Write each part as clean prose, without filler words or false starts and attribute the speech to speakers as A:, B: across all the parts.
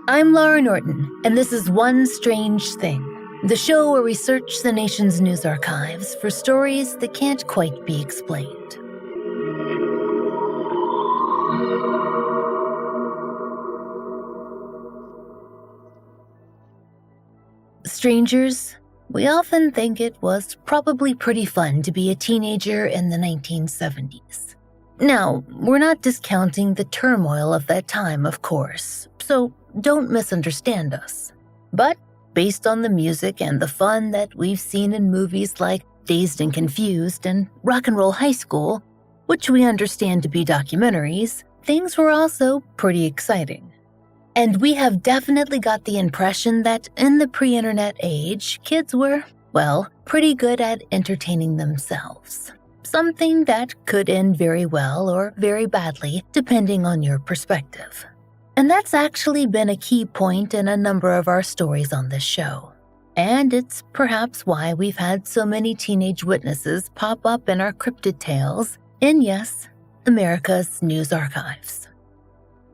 A: I'm Laurah Norton, and this is One Strange Thing, the show where we search the nation's news archives for stories that can't quite be explained. Strangers, we often think it was probably pretty fun to be a teenager in the 1970s. Now, we're not discounting the turmoil of that time, of course, so don't misunderstand us. But based on the music and the fun that we've seen in movies like Dazed and Confused and Rock and Roll High School, which we understand to be documentaries, things were also pretty exciting. And we have definitely got the impression that in the pre-internet age, kids were, well, pretty good at entertaining themselves. Something that could end very well or very badly, depending on your perspective. And that's actually been a key point in a number of our stories on this show. And it's perhaps why we've had so many teenage witnesses pop up in our cryptid tales in, yes, America's news archives.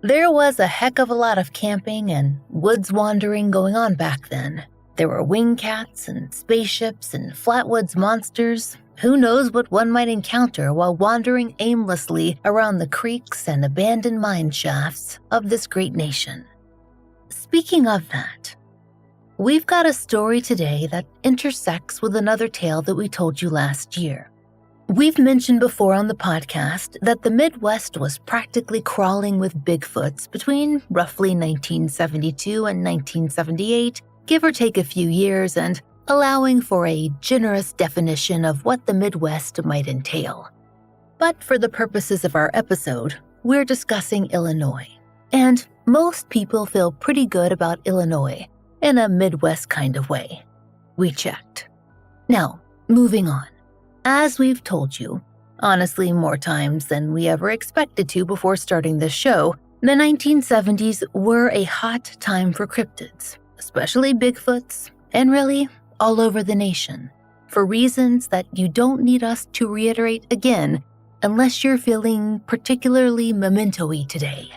A: There was a heck of a lot of camping and woods wandering going on back then. There were wing cats and spaceships and flatwoods monsters. Who knows what one might encounter while wandering aimlessly around the creeks and abandoned mine shafts of this great nation. Speaking of that, we've got a story today that intersects with another tale that we told you last year. We've mentioned before on the podcast that the Midwest was practically crawling with Bigfoots between roughly 1972 and 1978, give or take a few years, and allowing for a generous definition of what the Midwest might entail. But for the purposes of our episode, we're discussing Illinois. And most people feel pretty good about Illinois in a Midwest kind of way. We checked. Now, moving on. As we've told you, honestly more times than we ever expected to before starting this show, the 1970s were a hot time for cryptids, especially Bigfoots, and really all over the nation, for reasons that you don't need us to reiterate again unless you're feeling particularly memento-y today.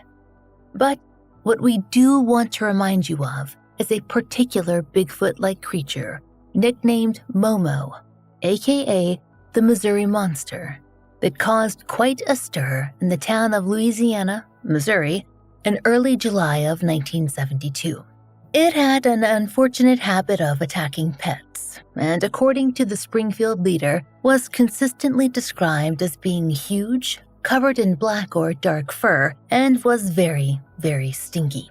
A: But what we do want to remind you of is a particular Bigfoot-like creature nicknamed Momo, aka the Missouri Monster, that caused quite a stir in the town of Louisiana, Missouri, in early July of 1972. It had an unfortunate habit of attacking pets, and according to the Springfield Leader, was consistently described as being huge, covered in black or dark fur, and was very, very stinky.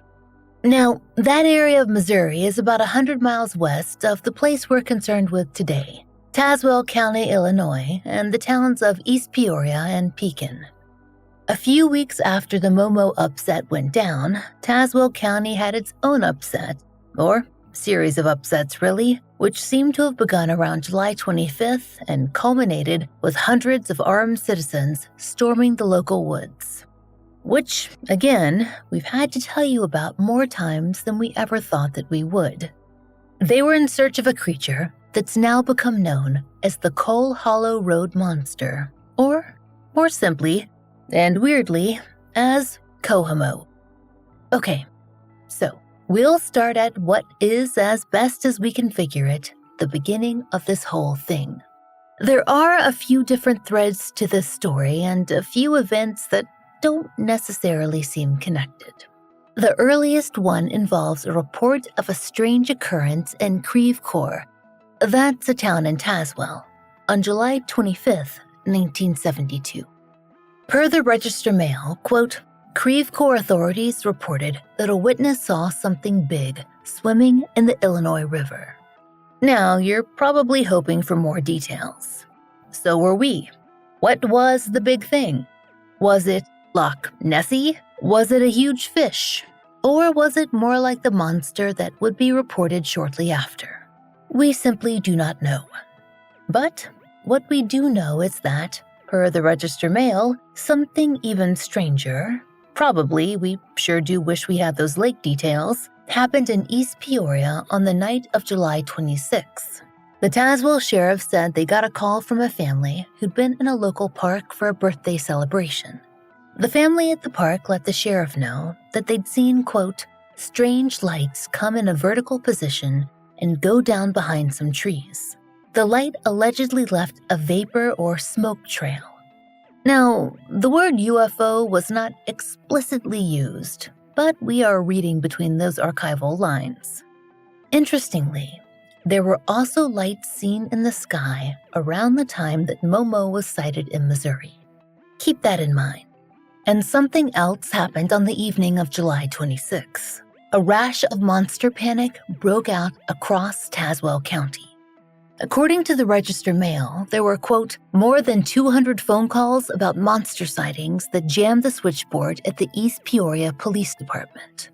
A: Now, that area of Missouri is about 100 miles west of the place we're concerned with today, Tazewell County, Illinois, and the towns of East Peoria and Pekin. A few weeks after the Momo upset went down, Tazewell County had its own upset, or series of upsets really, which seemed to have begun around July 25th and culminated with hundreds of armed citizens storming the local woods. Which, again, we've had to tell you about more times than we ever thought that we would. They were in search of a creature that's now become known as the Coal Hollow Road Monster, or, more simply, and weirdly, as CoHoMo. Okay, so we'll start at what is, as best as we can figure it, the beginning of this whole thing. There are a few different threads to this story and a few events that don't necessarily seem connected. The earliest one involves a report of a strange occurrence in Creve Coeur, that's a town in Tazewell, on July 25th, 1972. Per the Register Mail, quote, Creve Coeur authorities reported that a witness saw something big swimming in the Illinois River. Now, you're probably hoping for more details. So were we. What was the big thing? Was it Loch Nessie? Was it a huge fish? Or was it more like the monster that would be reported shortly after? We simply do not know. But what we do know is that, per the Register Mail, something even stranger, probably, we sure do wish we had those lake details, happened in East Peoria on the night of July 26. The Tazewell sheriff said they got a call from a family who'd been in a local park for a birthday celebration. The family at the park let the sheriff know that they'd seen, quote, strange lights come in a vertical position and go down behind some trees. The light allegedly left a vapor or smoke trail. Now, the word UFO was not explicitly used, but we are reading between those archival lines. Interestingly, there were also lights seen in the sky around the time that Momo was sighted in Missouri. Keep that in mind. And something else happened on the evening of July 26. A rash of monster panic broke out across Tazewell County. According to the Register Mail, there were, quote, more than 200 phone calls about monster sightings that jammed the switchboard at the East Peoria Police Department.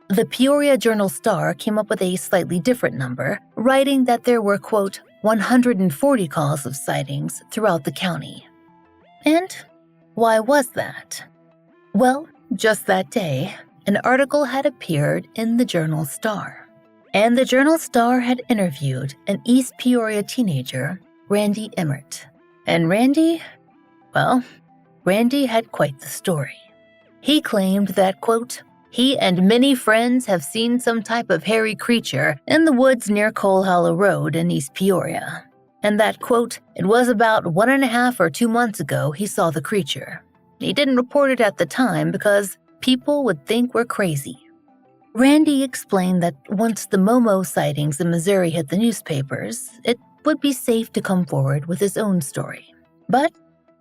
A: The Peoria Journal-Star came up with a slightly different number, writing that there were, quote, 140 calls of sightings throughout the county. And why was that? Well, just that day, an article had appeared in the Journal-Star. And the Journal-Star had interviewed an East Peoria teenager, Randy Emmert. And Randy had quite the story. He claimed that, quote, he and many friends have seen some type of hairy creature in the woods near Coal Hollow Road in East Peoria. And that, quote, it was about 1.5 or 2 months ago he saw the creature. He didn't report it at the time because people would think we're crazy. Randy explained that once the Momo sightings in Missouri hit the newspapers, it would be safe to come forward with his own story. But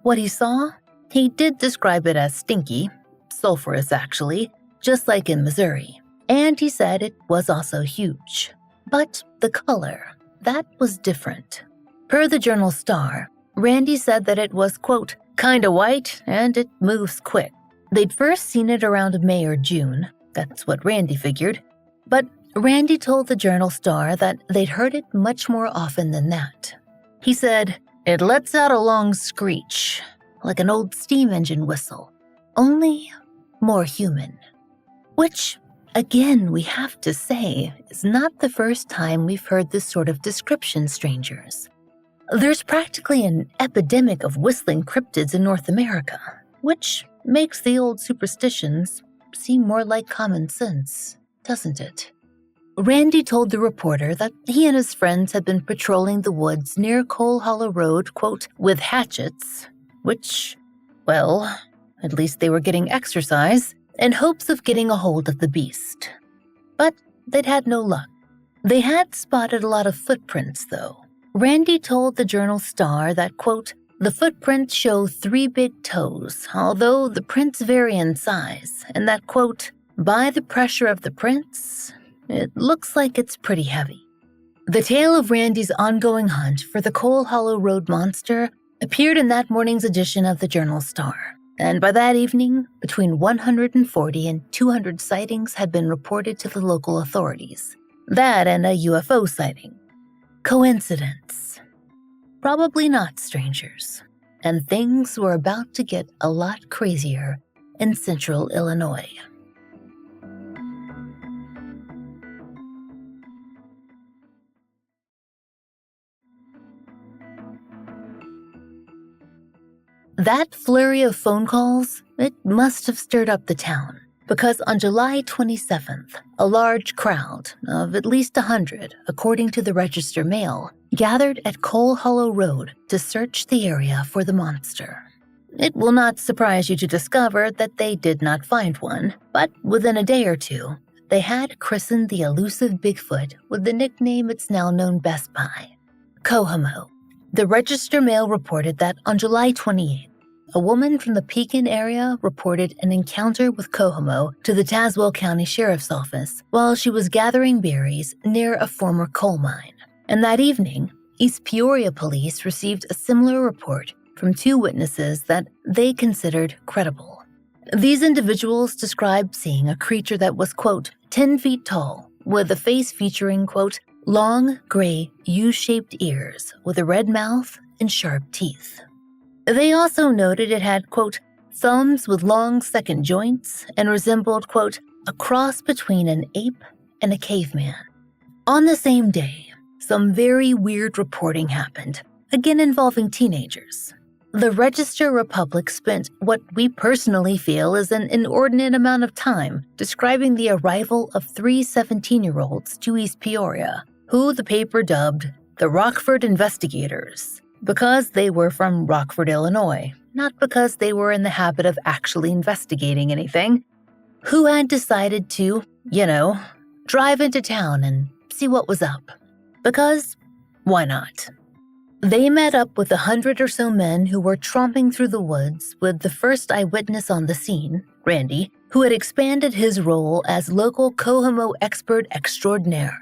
A: what he saw, he did describe it as stinky, sulfurous actually, just like in Missouri. And he said it was also huge. But the color, that was different. Per the Journal-Star, Randy said that it was, quote, kinda white and it moves quick. They'd first seen it around May or June. That's what Randy figured. But Randy told the Journal-Star that they'd heard it much more often than that. He said, it lets out a long screech, like an old steam engine whistle, only more human. Which, again, we have to say, is not the first time we've heard this sort of description, strangers. There's practically an epidemic of whistling cryptids in North America, which makes the old superstitions seem more like common sense, doesn't it? Randy told the reporter that he and his friends had been patrolling the woods near Coal Hollow Road, quote, with hatchets, which, well, at least they were getting exercise, in hopes of getting a hold of the beast. But they'd had no luck. They had spotted a lot of footprints, though. Randy told the Journal-Star that, quote, the footprints show 3 big toes, although the prints vary in size, and that, quote, by the pressure of the prints, it looks like it's pretty heavy. The tale of Randy's ongoing hunt for the Coal Hollow Road monster appeared in that morning's edition of the Journal-Star, and by that evening, between 140 and 200 sightings had been reported to the local authorities. That and a UFO sighting. Coincidence? Probably not, strangers. And things were about to get a lot crazier in central Illinois. That flurry of phone calls, it must have stirred up the town. Because on July 27th, a large crowd of at least 100, according to the Register Mail, gathered at Coal Hollow Road to search the area for the monster. It will not surprise you to discover that they did not find one, but within a day or two, they had christened the elusive Bigfoot with the nickname it's now known best by, CoHoMo. The Register Mail reported that on July 28th, a woman from the Pekin area reported an encounter with CoHoMo to the Tazewell County Sheriff's Office while she was gathering berries near a former coal mine. And that evening, East Peoria police received a similar report from 2 witnesses that they considered credible. These individuals described seeing a creature that was, quote, 10 feet tall, with a face featuring, quote, long, gray, U-shaped ears with a red mouth and sharp teeth. They also noted it had, quote, thumbs with long second joints and resembled, quote, a cross between an ape and a caveman. On the same day, some very weird reporting happened, again involving teenagers. The Register-Republic spent what we personally feel is an inordinate amount of time describing the arrival of 3 17-year-olds to East Peoria, who the paper dubbed the Rockford Investigators, because they were from Rockford, Illinois, not because they were in the habit of actually investigating anything, who had decided to, drive into town and see what was up. Because, why not? They met up with 100 or so men who were tromping through the woods with the first eyewitness on the scene, Randy, who had expanded his role as local CoHoMo expert extraordinaire.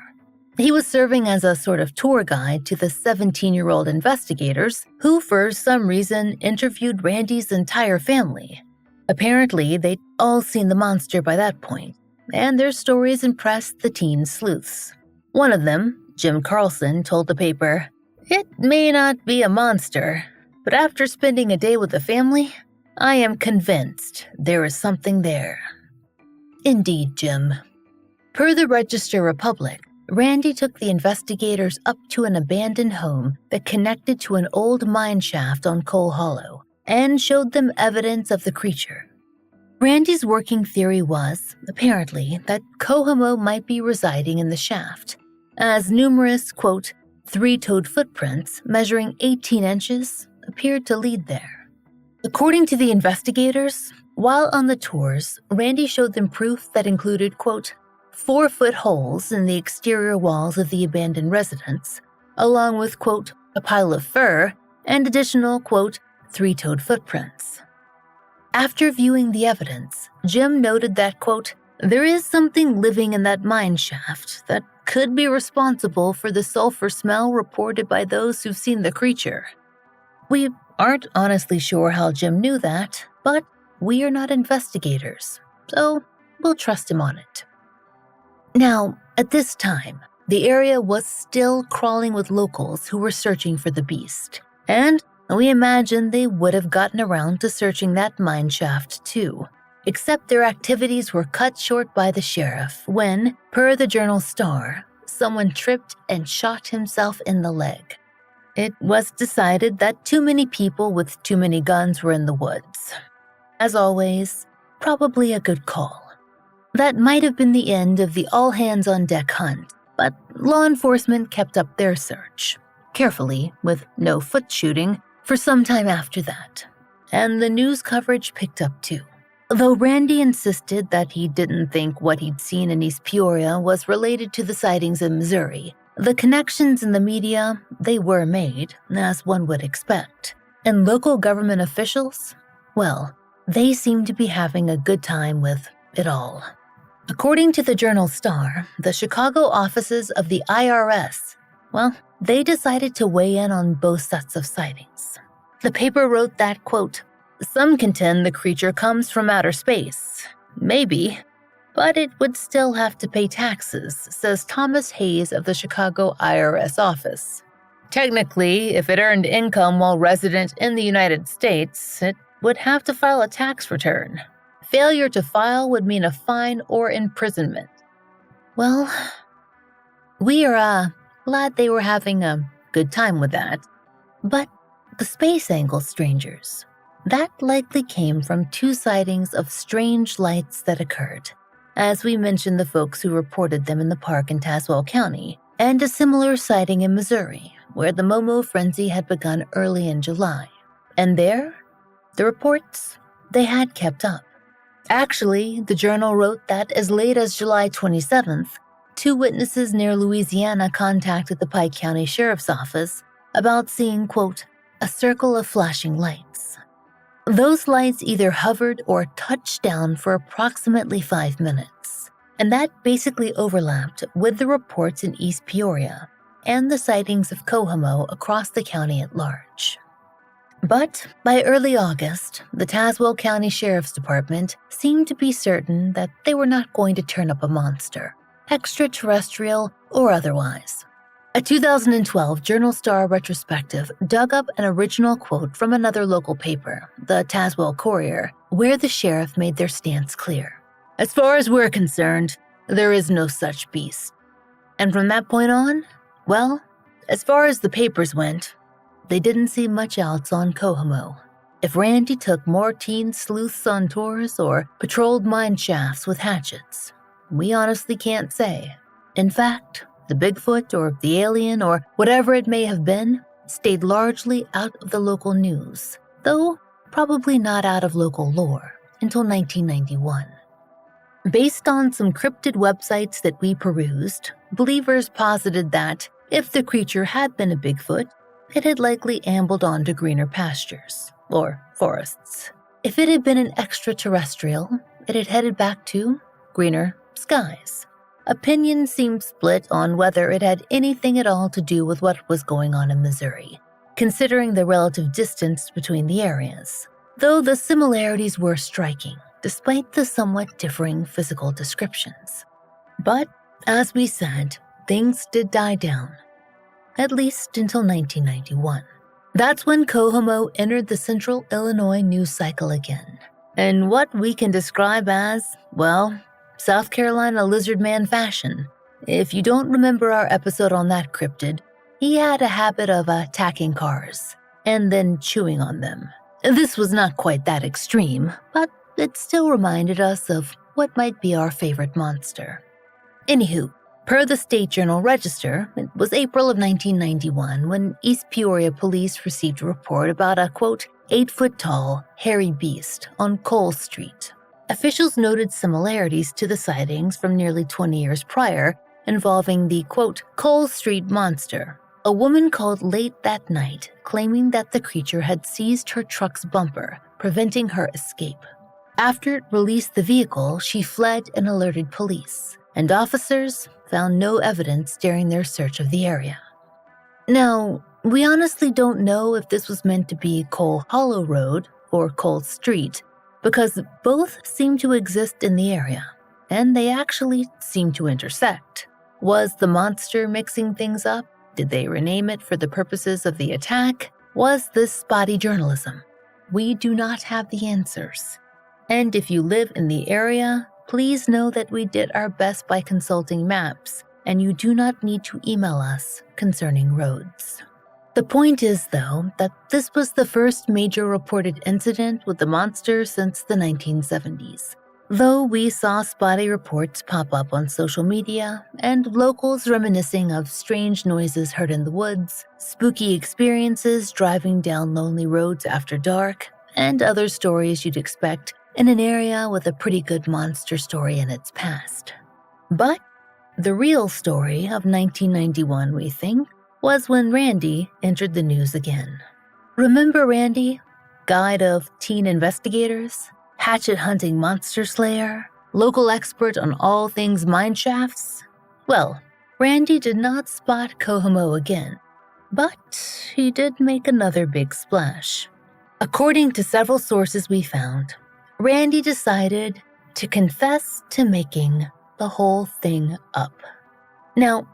A: He was serving as a sort of tour guide to the 17-year-old investigators who, for some reason, interviewed Randy's entire family. Apparently, they'd all seen the monster by that point, and their stories impressed the teen sleuths. One of them, Jim Carlson, told the paper, "It may not be a monster, but after spending a day with the family, I am convinced there is something there." Indeed, Jim. Per the Register-Republic, Randy took the investigators up to an abandoned home that connected to an old mine shaft on Coal Hollow and showed them evidence of the creature. Randy's working theory was, apparently, that CoHoMo might be residing in the shaft, as numerous, quote, 3-toed footprints measuring 18 inches appeared to lead there. According to the investigators, while on the tours, Randy showed them proof that included, quote, 4-foot holes in the exterior walls of the abandoned residence, along with, quote, a pile of fur and additional, quote, 3-toed footprints. After viewing the evidence, Jim noted that, quote, there is something living in that mine shaft that could be responsible for the sulfur smell reported by those who've seen the creature. We aren't honestly sure how Jim knew that, but we are not investigators, so we'll trust him on it. Now, at this time, the area was still crawling with locals who were searching for the beast, and we imagine they would have gotten around to searching that mine shaft too, except their activities were cut short by the sheriff when, per the Journal-Star, someone tripped and shot himself in the leg. It was decided that too many people with too many guns were in the woods. As always, probably a good call. That might have been the end of the all-hands-on-deck hunt, but law enforcement kept up their search, carefully, with no foot shooting, for some time after that. And the news coverage picked up too. Though Randy insisted that he didn't think what he'd seen in East Peoria was related to the sightings in Missouri, the connections in the media, they were made, as one would expect. And local government officials, well, they seemed to be having a good time with it all. According to the Journal-Star, the Chicago offices of the IRS, well, they decided to weigh in on both sets of sightings. The paper wrote that, quote, some contend the creature comes from outer space. Maybe, but it would still have to pay taxes, says Thomas Hayes of the Chicago IRS office. Technically, if it earned income while resident in the United States, it would have to file a tax return. Failure to file would mean a fine or imprisonment. Well, we are glad they were having a good time with that. But the space angle strangers, that likely came from 2 sightings of strange lights that occurred. As we mentioned, the folks who reported them in the park in Tazewell County, and a similar sighting in Missouri, where the Momo frenzy had begun early in July. And there, the reports, they had kept up. Actually, the Journal wrote that as late as July 27th, 2 witnesses near Louisiana contacted the Pike County Sheriff's Office about seeing, quote, a circle of flashing lights. Those lights either hovered or touched down for approximately 5 minutes, and that basically overlapped with the reports in East Peoria and the sightings of CoHoMo across the county at large. But by early August, the Tazewell County Sheriff's Department seemed to be certain that they were not going to turn up a monster, extraterrestrial or otherwise. A 2012 Journal-Star retrospective dug up an original quote from another local paper, the Tazewell Courier, where the sheriff made their stance clear. As far as we're concerned, there is no such beast. And from that point on, well, as far as the papers went, they didn't see much else on CoHoMo. If Randy took more teen sleuths on tours or patrolled mine shafts with hatchets, we honestly can't say. In fact, the Bigfoot or the alien or whatever it may have been stayed largely out of the local news, though probably not out of local lore until 1991. Based on some cryptid websites that we perused, believers posited that if the creature had been a Bigfoot, it had likely ambled onto greener pastures, or forests. If it had been an extraterrestrial, it had headed back to greener skies. Opinions seemed split on whether it had anything at all to do with what was going on in Missouri, considering the relative distance between the areas, though the similarities were striking, despite the somewhat differing physical descriptions. But, as we said, things did die down, at least until 1991. That's when CoHoMo entered the central Illinois news cycle again, in what we can describe as, well, South Carolina lizard man fashion. If you don't remember our episode on that cryptid, he had a habit of attacking cars and then chewing on them. This was not quite that extreme, but it still reminded us of what might be our favorite monster. Anywho, per the State Journal Register, it was April of 1991 when East Peoria police received a report about a, quote, 8-foot-tall, hairy beast on Cole Street. Officials noted similarities to the sightings from nearly 20 years prior involving the, quote, Cole Street monster. A woman called late that night claiming that the creature had seized her truck's bumper, preventing her escape. After it released the vehicle, she fled and alerted police, and officers found no evidence during their search of the area. Now, we honestly don't know if this was meant to be Cole Hollow Road or Cole Street, because both seem to exist in the area, and they actually seem to intersect. Was the monster mixing things up? Did they rename it for the purposes of the attack? Was this spotty journalism? We do not have the answers. And if you live in the area, please know that we did our best by consulting maps, and you do not need to email us concerning roads. The point is, though, that this was the first major reported incident with the monster since the 1970s. Though we saw spotty reports pop up on social media and locals reminiscing of strange noises heard in the woods, spooky experiences driving down lonely roads after dark, and other stories you'd expect in an area with a pretty good monster story in its past. But the real story of 1991, we think, was when Randy entered the news again. Remember Randy, guide of teen investigators, hatchet-hunting monster slayer, local expert on all things mine shafts? Well, Randy did not spot CoHoMo again, but he did make another big splash. According to several sources we found, Randy decided to confess to making the whole thing up. Now,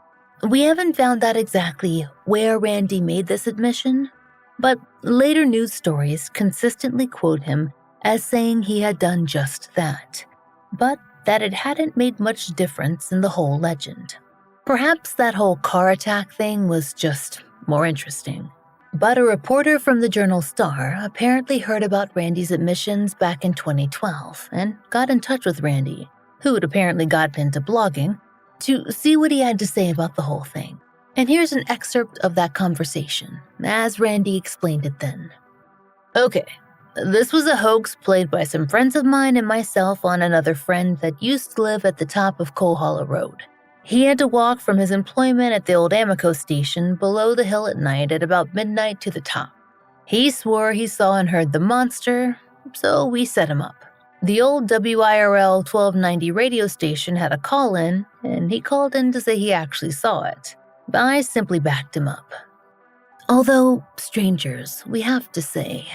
A: we haven't found out exactly where Randy made this admission, but later news stories consistently quote him as saying he had done just that, but that it hadn't made much difference in the whole legend. Perhaps that whole car attack thing was just more interesting. But a reporter from the Journal Star apparently heard about Randy's admissions back in 2012 and got in touch with Randy, who had apparently gotten into blogging, to see what he had to say about the whole thing. And here's an excerpt of that conversation, as Randy explained it then. Okay, this was a hoax played by some friends of mine and myself on another friend that used to live at the top of Cole Hollow Road. He had to walk from his employment at the old Amoco station below the hill at night at about midnight to the top. He swore he saw and heard the monster, so we set him up. The old WIRL 1290 radio station had a call-in, and he called in to say he actually saw it. I simply backed him up. Although, strangers, we have to say,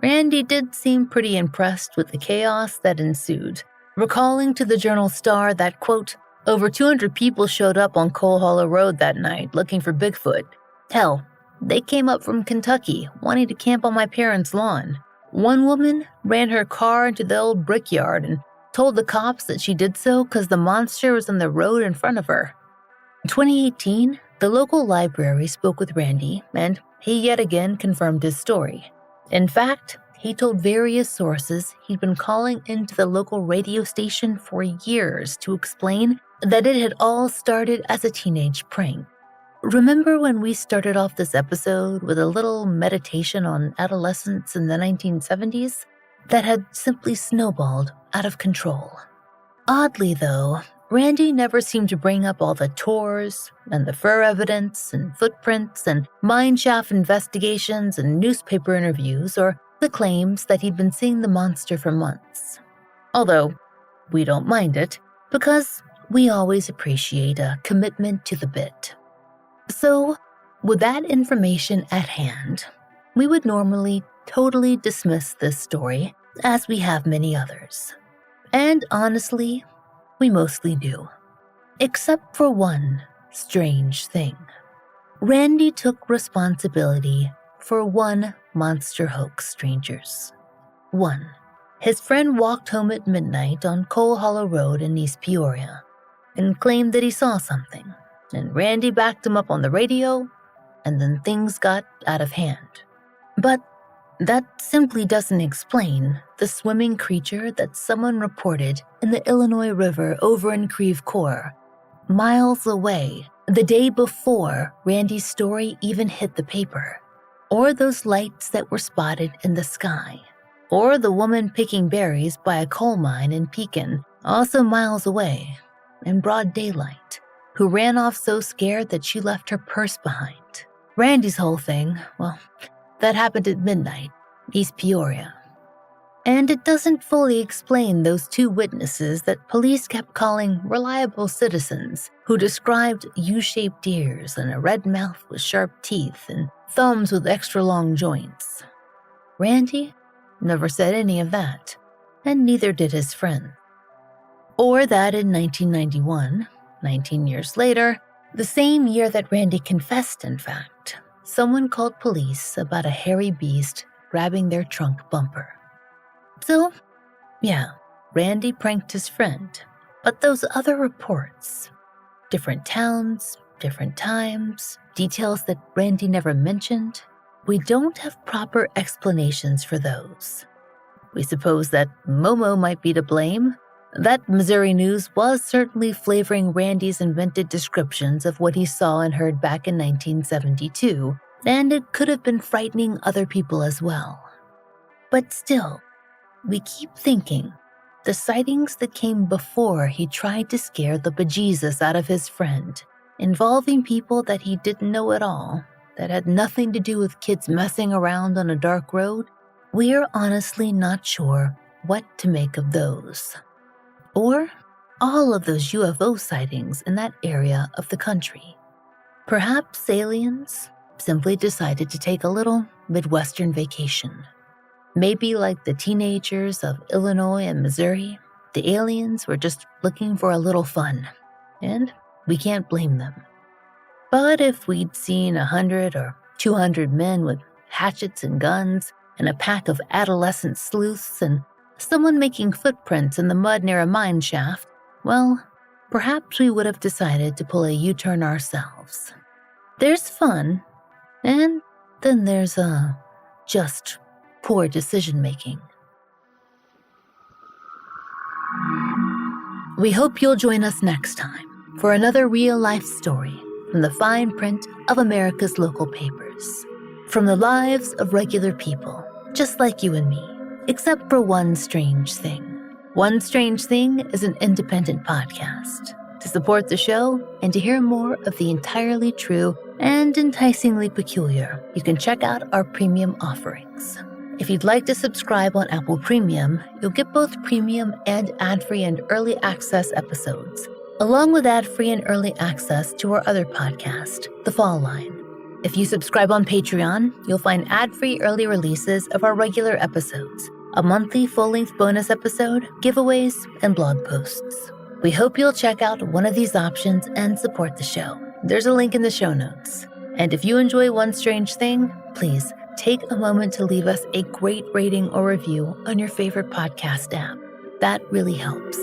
A: Randy did seem pretty impressed with the chaos that ensued, recalling to the Journal Star that, quote, over 200 people showed up on Cole Hollow Road that night looking for Bigfoot. Hell, they came up from Kentucky wanting to camp on my parents' lawn. One woman ran her car into the old brickyard and told the cops that she did so because the monster was on the road in front of her. In 2018, the local library spoke with Randy and he yet again confirmed his story. In fact, he told various sources he'd been calling into the local radio station for years to explain that it had all started as a teenage prank. Remember when we started off this episode with a little meditation on adolescence in the 1970s? That had simply snowballed out of control. Oddly, though, Randy never seemed to bring up all the tours and the fur evidence and footprints and mineshaft investigations and newspaper interviews or the claims that he'd been seeing the monster for months. Although, we don't mind it because we always appreciate a commitment to the bit. So, with that information at hand, we would normally totally dismiss this story, as we have many others. And honestly, we mostly do. Except for one strange thing. Randy took responsibility for one monster hoax, strangers. 1. His friend walked home at midnight on CoHoMo Road in East Peoria and claimed that he saw something, and Randy backed him up on the radio, and then things got out of hand. But that simply doesn't explain the swimming creature that someone reported in the Illinois River over in Creve Coeur, miles away, the day before Randy's story even hit the paper, or those lights that were spotted in the sky, or the woman picking berries by a coal mine in Pekin, also miles away, in broad daylight, who ran off so scared that she left her purse behind. Randy's whole thing, well, that happened at midnight, East Peoria. And it doesn't fully explain those two witnesses that police kept calling reliable citizens who described U-shaped ears and a red mouth with sharp teeth and thumbs with extra long joints. Randy never said any of that, and neither did his friend. Or that in 1991, 19 years later, the same year that Randy confessed, in fact, someone called police about a hairy beast grabbing their trunk bumper. So, yeah, Randy pranked his friend, but those other reports, different towns, different times, details that Randy never mentioned, we don't have proper explanations for those. We suppose that Momo might be to blame. That Missouri news was certainly flavoring Randy's invented descriptions of what he saw and heard back in 1972, and it could have been frightening other people as well. But still, we keep thinking the sightings that came before he tried to scare the bejesus out of his friend, involving people that he didn't know at all, that had nothing to do with kids messing around on a dark road, we're honestly not sure what to make of those. Or all of those UFO sightings in that area of the country. Perhaps aliens simply decided to take a little Midwestern vacation. Maybe like the teenagers of Illinois and Missouri, the aliens were just looking for a little fun, and we can't blame them. But if we'd seen 100 or 200 men with hatchets and guns, and a pack of adolescent sleuths, and someone making footprints in the mud near a mine shaft, well, perhaps we would have decided to pull a U-turn ourselves. There's fun, and then there's just poor decision-making. We hope you'll join us next time for another real-life story from the fine print of America's local papers. From the lives of regular people, just like you and me, except for One Strange Thing. One Strange Thing is an independent podcast. To support the show and to hear more of the entirely true and enticingly peculiar, you can check out our premium offerings. If you'd like to subscribe on Apple Premium, you'll get both premium and ad-free and early access episodes, along with ad-free and early access to our other podcast, The Fall Line. If you subscribe on Patreon, you'll find ad-free early releases of our regular episodes, a monthly full-length bonus episode, giveaways, and blog posts. We hope you'll check out one of these options and support the show. There's a link in the show notes. And if you enjoy One Strange Thing, please take a moment to leave us a great rating or review on your favorite podcast app. That really helps.